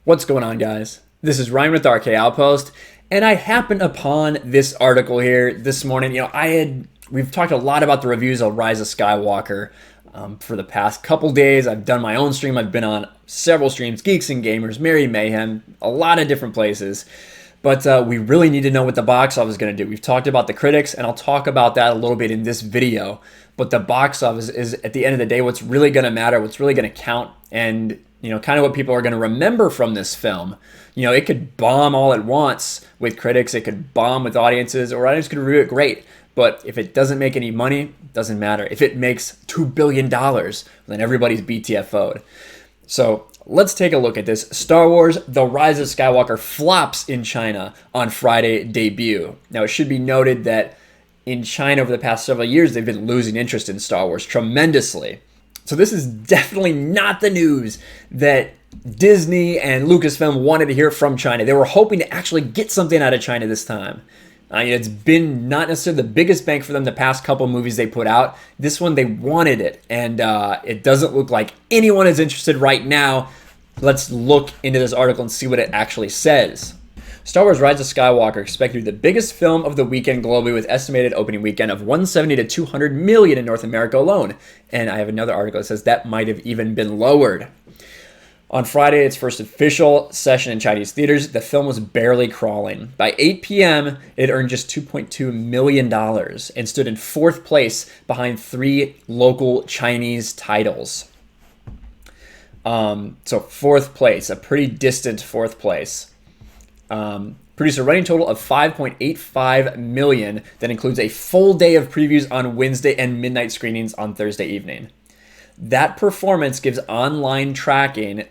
What's going on, guys? This is Ryan with RK Outpost, and I happened upon this article here this morning. We've talked a lot about the reviews of Rise of Skywalker for the past couple days. I've done my own stream. I've been on several streams, Geeks and Gamers, Merry Mayhem, a lot of different places. But we really need to know what the box office is going to do. We've talked about the critics, and I'll talk about that a little bit in this video. But the box office is, at the end of the day, what's really going to matter, what's really going to count, and kind of what people are going to remember from this film. It could bomb all at once with critics, it could bomb with audiences, or audience could review it great. But if it doesn't make any money, it doesn't matter. If it makes $2 billion, then everybody's BTFO'd. So let's take a look at this. Star Wars The Rise of Skywalker flops in China on Friday debut. Now, it should be noted that in China over the past several years, they've been losing interest in Star Wars tremendously. So this is definitely not the news that Disney and Lucasfilm wanted to hear from China. They were hoping to actually get something out of China this time. It's been not necessarily the biggest bang for them the past couple movies they put out. This one, they wanted it, and it doesn't look like anyone is interested right now. Let's look into this article and see what it actually says. Star Wars Rise of Skywalker expected to be the biggest film of the weekend globally, with estimated opening weekend of 170 to 200 million in North America alone. And I have another article that says that might have even been lowered. On Friday, its first official session in Chinese theaters, the film was barely crawling. By 8 p.m., it earned just $2.2 million and stood in fourth place behind three local Chinese titles. So fourth place, a pretty distant fourth place. Produced a running total of 5.85 million that includes a full day of previews on Wednesday and midnight screenings on Thursday evening. That performance gives online tracking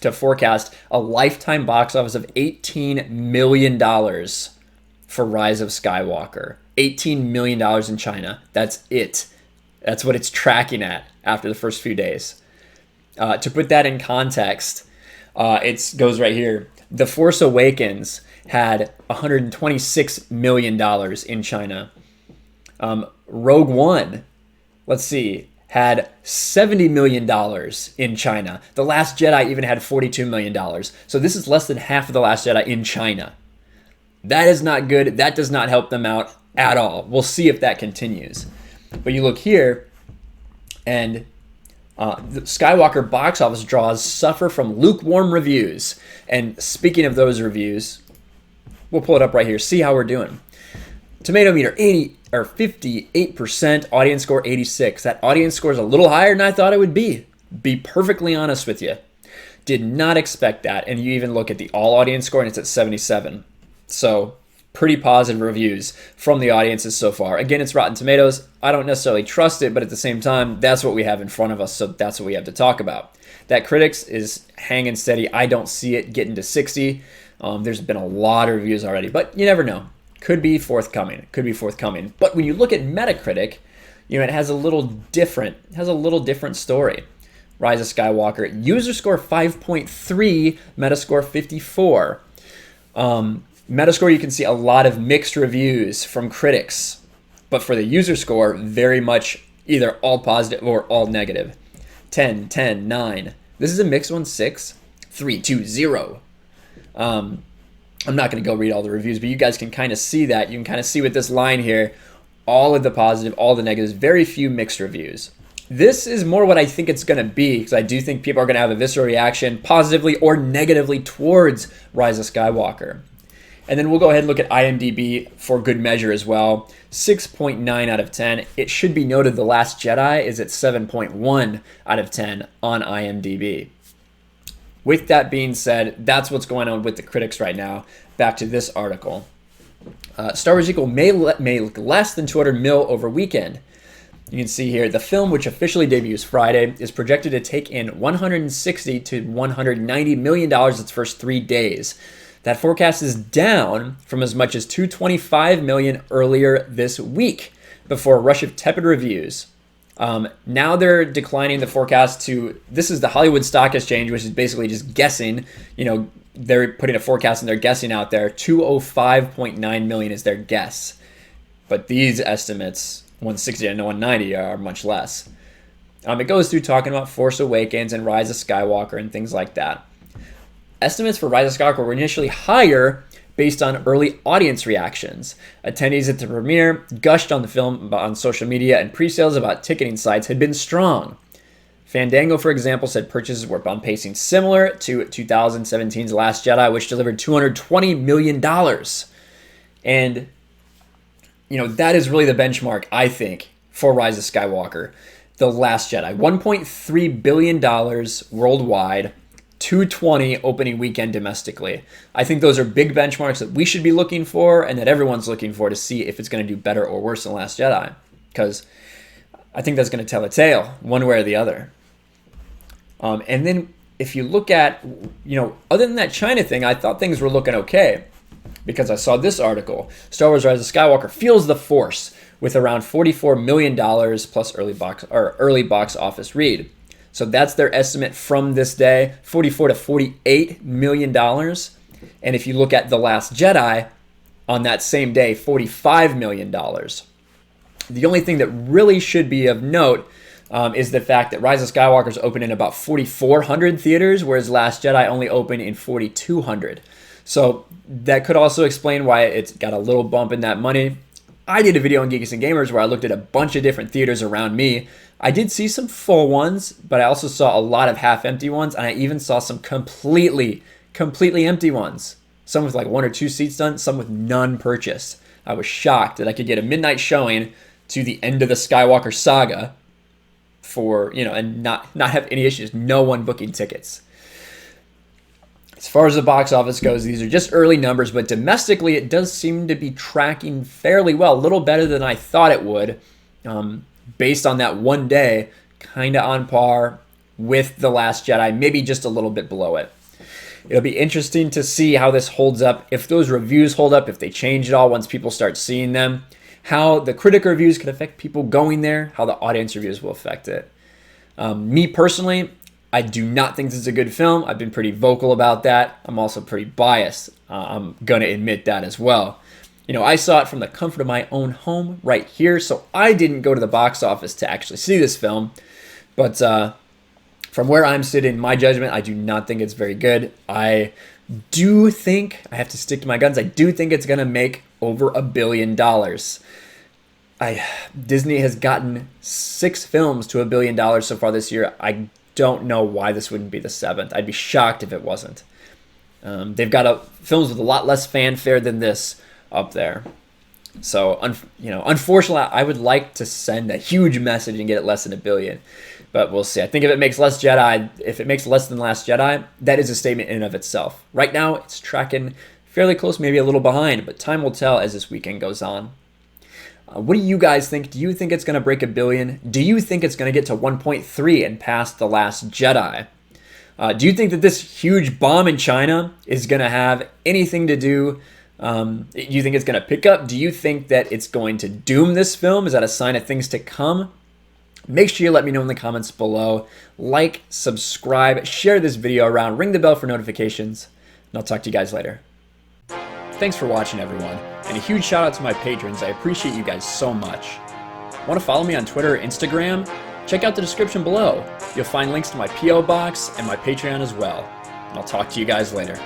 to forecast a lifetime box office of $18 million for Rise of Skywalker. $18 million in China. That's it. That's what it's tracking at after the first few days. To put that in context, it goes right here. The Force Awakens had $126 million in China. Rogue One, let's see, had $70 million in China. The Last Jedi even had $42 million. So this is less than half of The Last Jedi in China. That is not good. That does not help them out at all. We'll see if that continues. But you look here, and the Skywalker box office draws suffer from lukewarm reviews. And speaking of those reviews, we'll pull it up right here. See how we're doing. Tomato meter 58%, audience score 86. That audience score is a little higher than I thought it would be. Be perfectly honest with you. Did not expect that. And you even look at the all audience score and it's at 77. So pretty positive reviews from the audiences so far. Again, it's Rotten Tomatoes. I don't necessarily trust it, but at the same time, that's what we have in front of us, so that's what we have to talk about. That critics is hanging steady. I don't see it getting to 60. There's been a lot of reviews already, but you never know. Could be forthcoming. But when you look at Metacritic, it has a little different story. Rise of Skywalker, user score 5.3, Metascore 54. Metascore, you can see a lot of mixed reviews from critics, but for the user score, very much either all positive or all negative. 10, 10, 9. This is a mixed one, 6, 3, 2, 0. I'm not going to go read all the reviews, but you guys can kind of see that. You can kind of see with this line here, all of the positive, all the negatives, very few mixed reviews. This is more what I think it's going to be, because I do think people are going to have a visceral reaction, positively or negatively, towards Rise of Skywalker. And then we'll go ahead and look at IMDb for good measure as well. 6.9 out of 10. It should be noted The Last Jedi is at 7.1 out of 10 on IMDb. With that being said, that's what's going on with the critics right now. Back to this article. Star Wars sequel may look less than 200 mil over weekend. You can see here, the film, which officially debuts Friday, is projected to take in 160 to 190 million dollars its first 3 days. That forecast is down from as much as 225 million earlier this week, before a rush of tepid reviews. Now they're declining the forecast to, this is the Hollywood Stock Exchange, which is basically just guessing. They're putting a forecast and they're guessing out there. 205.9 million is their guess. But these estimates, 160 and 190, are much less. It goes through talking about Force Awakens and Rise of Skywalker and things like that. estimates for Rise of Skywalker were initially higher based on early audience reactions. Attendees at the premiere gushed on the film on social media, and pre-sales about ticketing sites had been strong. Fandango, for example, said purchases were on pacing similar to 2017's Last Jedi, which delivered $220 million. And, that is really the benchmark, I think, for Rise of Skywalker. The Last Jedi, $1.3 billion worldwide, 220 opening weekend domestically. I think those are big benchmarks that we should be looking for and that everyone's looking for to see if it's going to do better or worse than Last Jedi. Because I think that's going to tell a tale one way or the other. And then if you look at, other than that China thing, I thought things were looking okay. Because I saw this article, Star Wars Rise of Skywalker feels the force with around $44 million plus early box office read. So that's their estimate from this day, $44 to $48 million. And if you look at The Last Jedi, on that same day, $45 million. The only thing that really should be of note is the fact that Rise of Skywalker's opened in about 4,400 theaters, whereas Last Jedi only opened in 4,200. So that could also explain why it's got a little bump in that money. I did a video on Geeks and Gamers where I looked at a bunch of different theaters around me. I did see some full ones, but I also saw a lot of half-empty ones, and I even saw some completely empty ones. Some with like 1 or 2 seats done, some with none purchased. I was shocked that I could get a midnight showing to the end of the Skywalker saga for, and not have any issues. No one booking tickets. As far as the box office goes, these are just early numbers, but domestically it does seem to be tracking fairly well, a little better than I thought it would. Based on that one day, kind of on par with The Last Jedi, maybe just a little bit below it. It'll be interesting to see how this holds up, if those reviews hold up, if they change at all once people start seeing them, how the critic reviews could affect people going there, how the audience reviews will affect it. Me personally, I do not think this is a good film. I've been pretty vocal about that. I'm also pretty biased. I'm going to admit that as well. I saw it from the comfort of my own home right here, so I didn't go to the box office to actually see this film. But from where I'm sitting, my judgment, I do not think it's very good. I do think, I have to stick to my guns, I do think it's going to make over $1 billion. Disney has gotten 6 films to $1 billion so far this year. I don't know why this wouldn't be the 7th. I'd be shocked if it wasn't. They've got films with a lot less fanfare than this up there. So, unfortunately, I would like to send a huge message and get it less than $1 billion. But we'll see. I think if it makes less than Last Jedi, that is a statement in and of itself. Right now, it's tracking fairly close, maybe a little behind, but time will tell as this weekend goes on. What do you guys think? Do you think it's going to break $1 billion? Do you think it's going to get to 1.3 and pass The Last Jedi? Do you think that this huge bomb in China is going to have anything to do? Do you think it's going to pick up? Do you think that it's going to doom this film? Is that a sign of things to come? Make sure you let me know in the comments below. Like, subscribe, share this video around, ring the bell for notifications, and I'll talk to you guys later. Thanks for watching, everyone, and a huge shout out to my patrons. I appreciate you guys so much. Want to follow me on Twitter or Instagram? Check out the description below. You'll find links to my P.O. box and my Patreon as well. And I'll talk to you guys later.